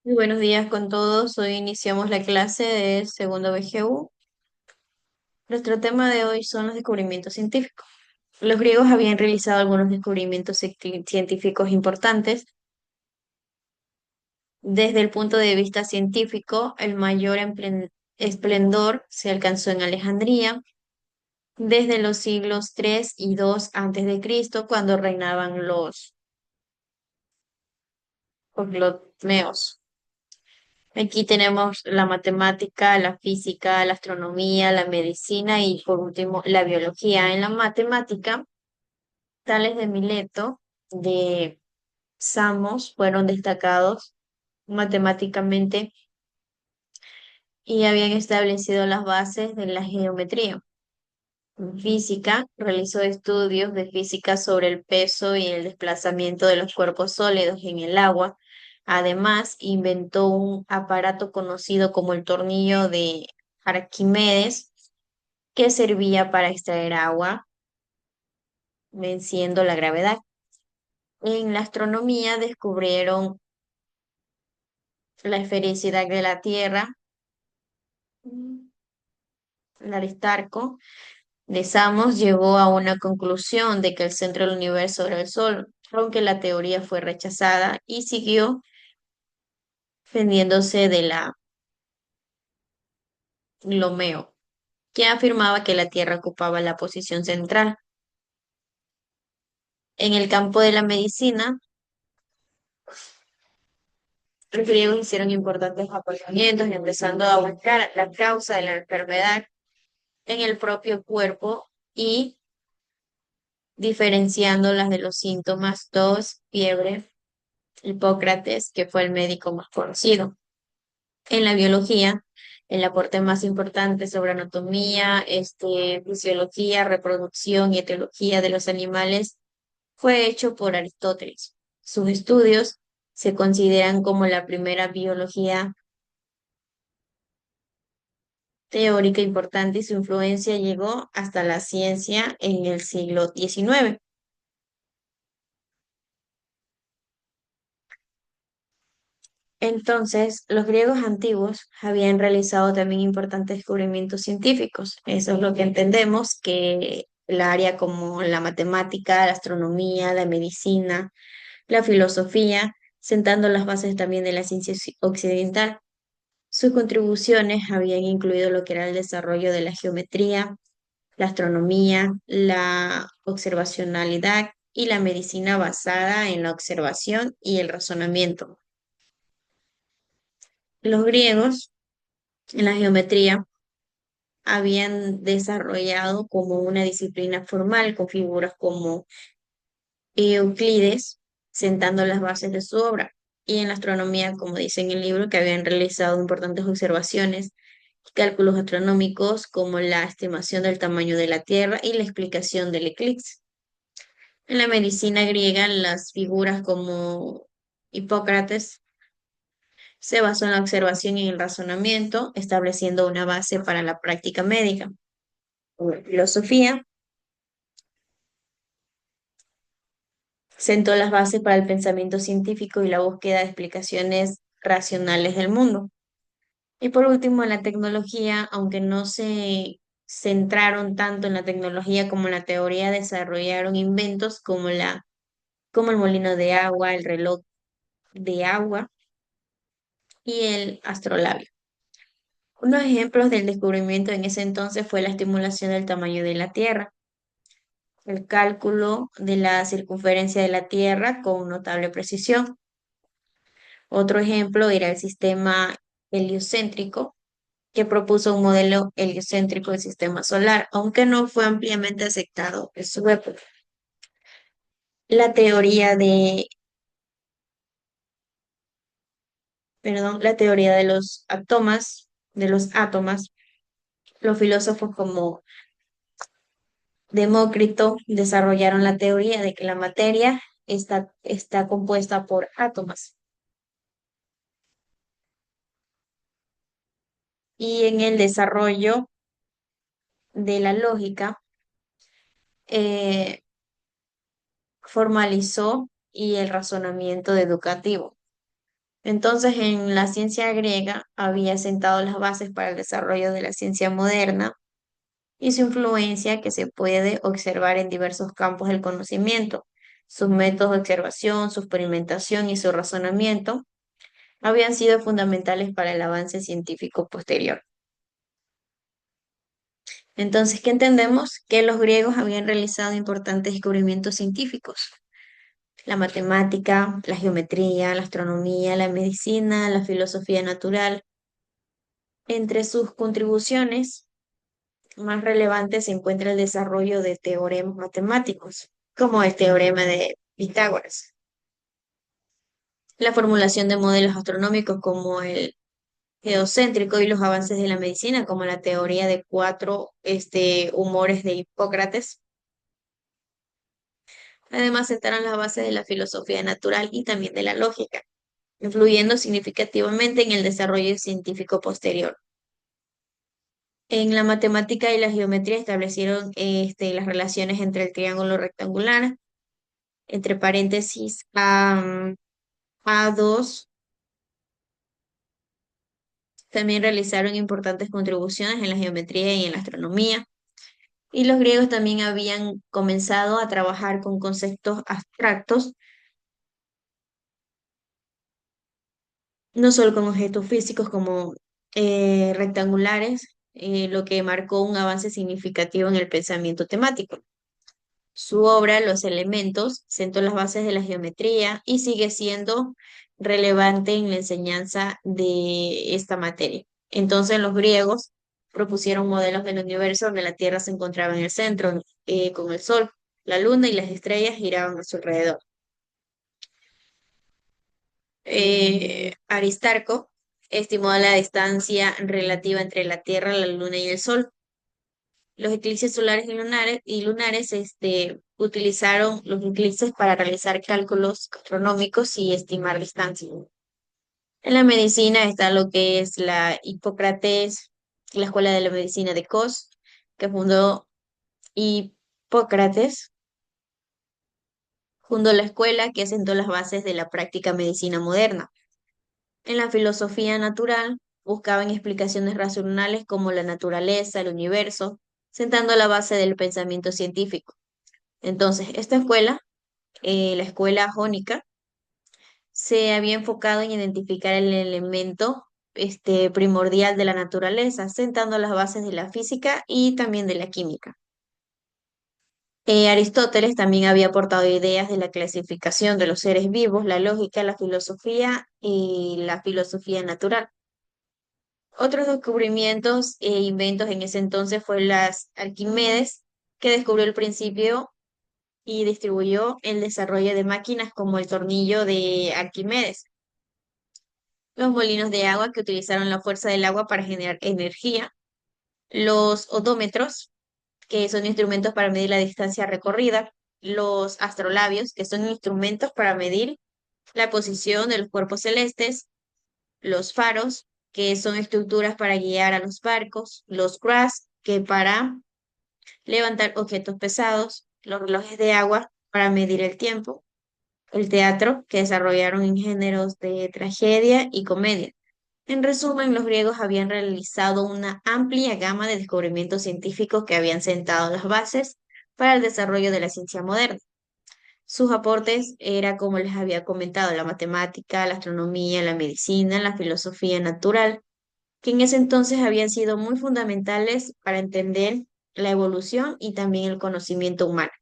Muy buenos días con todos. Hoy iniciamos la clase de segundo BGU. Nuestro tema de hoy son los descubrimientos científicos. Los griegos habían realizado algunos descubrimientos científicos importantes. Desde el punto de vista científico, el mayor esplendor se alcanzó en Alejandría desde los siglos 3 y 2 antes de Cristo, cuando reinaban los Ptolomeos. Aquí tenemos la matemática, la física, la astronomía, la medicina y por último la biología. En la matemática, Tales de Mileto, de Samos, fueron destacados matemáticamente y habían establecido las bases de la geometría. En física, realizó estudios de física sobre el peso y el desplazamiento de los cuerpos sólidos en el agua. Además, inventó un aparato conocido como el tornillo de Arquímedes, que servía para extraer agua, venciendo la gravedad. En la astronomía descubrieron la esfericidad de la Tierra, el Aristarco de Samos llegó a una conclusión de que el centro del universo era el Sol, aunque la teoría fue rechazada y siguió defendiéndose de la Glomeo, que afirmaba que la Tierra ocupaba la posición central. En el campo de la medicina, los griegos hicieron importantes aportamientos, empezando a buscar la causa de la enfermedad en el propio cuerpo y diferenciándolas de los síntomas: tos, fiebre. Hipócrates, que fue el médico más conocido. En la biología, el aporte más importante sobre anatomía, fisiología, reproducción y etiología de los animales fue hecho por Aristóteles. Sus estudios se consideran como la primera biología teórica importante y su influencia llegó hasta la ciencia en el siglo XIX. Entonces, los griegos antiguos habían realizado también importantes descubrimientos científicos. Eso es lo que entendemos, que el área como la matemática, la astronomía, la medicina, la filosofía, sentando las bases también de la ciencia occidental. Sus contribuciones habían incluido lo que era el desarrollo de la geometría, la astronomía, la observacionalidad y la medicina basada en la observación y el razonamiento. Los griegos en la geometría habían desarrollado como una disciplina formal con figuras como Euclides, sentando las bases de su obra. Y en la astronomía, como dice en el libro, que habían realizado importantes observaciones y cálculos astronómicos como la estimación del tamaño de la Tierra y la explicación del eclipse. En la medicina griega, las figuras como Hipócrates se basó en la observación y el razonamiento, estableciendo una base para la práctica médica. La filosofía sentó las bases para el pensamiento científico y la búsqueda de explicaciones racionales del mundo. Y por último, en la tecnología, aunque no se centraron tanto en la tecnología como en la teoría, desarrollaron inventos como el molino de agua, el reloj de agua y el astrolabio. Unos ejemplos del descubrimiento en ese entonces fue la estimulación del tamaño de la Tierra, el cálculo de la circunferencia de la Tierra con notable precisión. Otro ejemplo era el sistema heliocéntrico, que propuso un modelo heliocéntrico del sistema solar, aunque no fue ampliamente aceptado en su época. La teoría de, la teoría de los átomos, los filósofos como Demócrito desarrollaron la teoría de que la materia está compuesta por átomos. Y en el desarrollo de la lógica, eh, formalizó y el razonamiento educativo. Entonces, en la ciencia griega había sentado las bases para el desarrollo de la ciencia moderna y su influencia que se puede observar en diversos campos del conocimiento. Sus métodos de observación, su experimentación y su razonamiento habían sido fundamentales para el avance científico posterior. Entonces, ¿qué entendemos? Que los griegos habían realizado importantes descubrimientos científicos. La matemática, la geometría, la astronomía, la medicina, la filosofía natural. Entre sus contribuciones más relevantes se encuentra el desarrollo de teoremas matemáticos, como el teorema de Pitágoras, la formulación de modelos astronómicos como el geocéntrico y los avances de la medicina, como la teoría de cuatro humores de Hipócrates. Además, sentaron las bases de la filosofía natural y también de la lógica, influyendo significativamente en el desarrollo científico posterior. En la matemática y la geometría establecieron las relaciones entre el triángulo rectangular, entre paréntesis A2. También realizaron importantes contribuciones en la geometría y en la astronomía. Y los griegos también habían comenzado a trabajar con conceptos abstractos, no solo con objetos físicos como rectangulares, lo que marcó un avance significativo en el pensamiento temático. Su obra, Los Elementos, sentó las bases de la geometría y sigue siendo relevante en la enseñanza de esta materia. Entonces, los griegos propusieron modelos del universo donde la Tierra se encontraba en el centro, con el Sol, la Luna y las estrellas giraban a su alrededor. Aristarco estimó la distancia relativa entre la Tierra, la Luna y el Sol. Los eclipses solares y lunares utilizaron los eclipses para realizar cálculos astronómicos y estimar distancias. En la medicina está lo que es la Hipócrates, la Escuela de la Medicina de Cos, que Hipócrates, fundó la escuela que asentó las bases de la práctica medicina moderna. En la filosofía natural buscaban explicaciones racionales como la naturaleza, el universo, sentando la base del pensamiento científico. Entonces, esta escuela, la escuela jónica, se había enfocado en identificar el elemento primordial de la naturaleza, sentando las bases de la física y también de la química. Aristóteles también había aportado ideas de la clasificación de los seres vivos, la lógica, la filosofía y la filosofía natural. Otros descubrimientos e inventos en ese entonces fue las Arquimedes, que descubrió el principio y distribuyó el desarrollo de máquinas como el tornillo de Arquímedes, los molinos de agua que utilizaron la fuerza del agua para generar energía, los odómetros, que son instrumentos para medir la distancia recorrida, los astrolabios, que son instrumentos para medir la posición de los cuerpos celestes, los faros, que son estructuras para guiar a los barcos, los quads, que para levantar objetos pesados, los relojes de agua para medir el tiempo, el teatro, que desarrollaron en géneros de tragedia y comedia. En resumen, los griegos habían realizado una amplia gama de descubrimientos científicos que habían sentado las bases para el desarrollo de la ciencia moderna. Sus aportes era, como les había comentado, la matemática, la astronomía, la medicina, la filosofía natural, que en ese entonces habían sido muy fundamentales para entender la evolución y también el conocimiento humano.